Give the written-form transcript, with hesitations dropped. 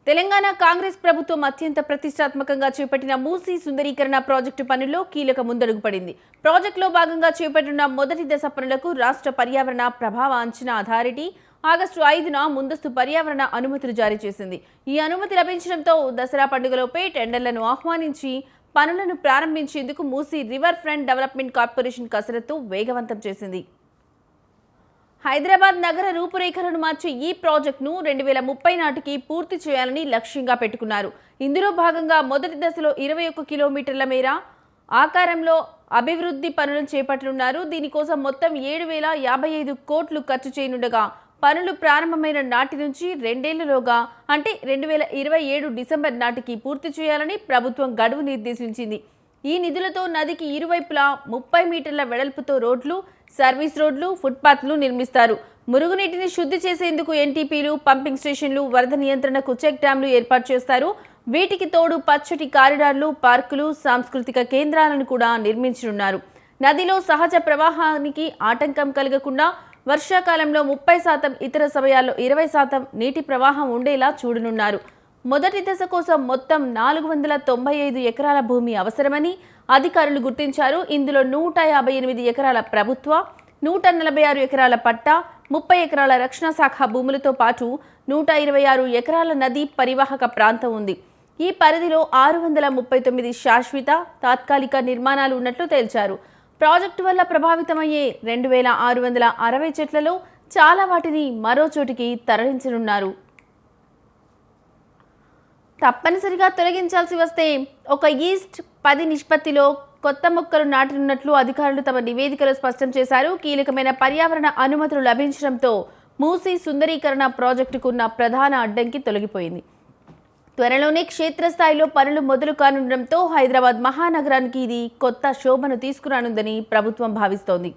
తెలంగాణ కాంగ్రెస్ ప్రభుత్వం అత్యంత ప్రతిష్టాత్మకంగా చేపట్టిన మూసీ సుందరీకరణ ప్రాజెక్టు పనుల్లో కీలక ముందడుగు పడింది. ప్రాజెక్టులో భాగంగా చేపట్టిన మొదటి దశ పనులకు రాష్ట్ర పర్యావరణ ప్రభావ అంచనా అథారిటీ ఆగస్టు 5న ముందస్తు పర్యావరణ అనుమతులు జారీ చేసింది. ఈ అనుమతి లభించడంతో దసరా పండుగలోపే టెండర్లను ఆహ్వానించి పనులను ప్రారంభించేందుకు Musi river front development corporation కసరత్తు వేగవంతం చేసింది. హైదరాబాద్ నగర రూపురేఖలను మార్చే ఈ ప్రాజెక్టును 2030 నాటికి పూర్తి చేయాలని లక్ష్యంగా పెట్టుకున్నారు. ఇందులో భాగంగా మొదటి దశలో 21 కిలోమీటర్ల మేర ఆకారంలో అభివృద్ధి పనులను చేపట్టనున్నారు. దీనికోసం మొత్తం 7,055 కోట్లు ఖర్చు చేయనుండగా పనులు ప్రారంభమైన నాటి నుంచి 2 ఏళ్లలోగా అంటే 2027 డిసెంబర్ నాటికి పూర్తి చేయాలని ప్రభుత్వం గడువు నిర్దేశించింది. ఈ నిధులతో నదికి ఇరువైపులా 30 మీటర్ల వెడల్పుతో రోడ్లు, సర్వీస్ రోడ్లు, ఫుట్పాత్లు నిర్మిస్తారు. మురుగునీటిని శుద్ధి చేసేందుకు ఎన్టీపీలు, పంపింగ్ స్టేషన్లు, వరద నియంత్రణకు చెక్ డ్యాంలు ఏర్పాటు చేస్తారు. వీటికి తోడు పచ్చటి కారిడార్లు, పార్కులు, సాంస్కృతిక కేంద్రాలను కూడా నిర్మించనున్నారు. నదిలో సహజ ప్రవాహానికి ఆటంకం కలగకుండా వర్షాకాలంలో 30%, ఇతర సమయాల్లో 20% నీటి ప్రవాహం ఉండేలా చూడనున్నారు. మొదటి దశ కోసం మొత్తం 495 ఎకరాల భూమి అవసరమని అధికారులు గుర్తించారు. ఇందులో 158 ఎకరాల ప్రభుత్వ, 146 ఎకరాల పట్టా, 30 ఎకరాల రక్షణ శాఖ భూములతో పాటు 126 ఎకరాల నదీ పరివాహక ప్రాంతం ఉంది. ఈ పరిధిలో 639 శాశ్వత, తాత్కాలిక నిర్మాణాలు ఉన్నట్లు తేల్చారు. ప్రాజెక్టు వల్ల ప్రభావితమయ్యే 2,660 చెట్లలో చాలా వాటిని మరో చోటికి తరలించనున్నారు. తప్పనిసరిగా తొలగించాల్సి వస్తే 1:10 నిష్పత్తిలో కొత్త మొక్కలు నాటనున్నట్లు అధికారులు తమ నివేదికలో స్పష్టం చేశారు. కీలకమైన పర్యావరణ అనుమతులు లభించడంతో మూసీ సుందరీకరణ ప్రాజెక్టుకున్న ప్రధాన అడ్డంకి తొలగిపోయింది. త్వరలోనే క్షేత్రస్థాయిలో పనులు మొదలు కానుండడంతో హైదరాబాద్ మహానగరానికి ఇది కొత్త శోభను తీసుకురానుందని ప్రభుత్వం భావిస్తోంది.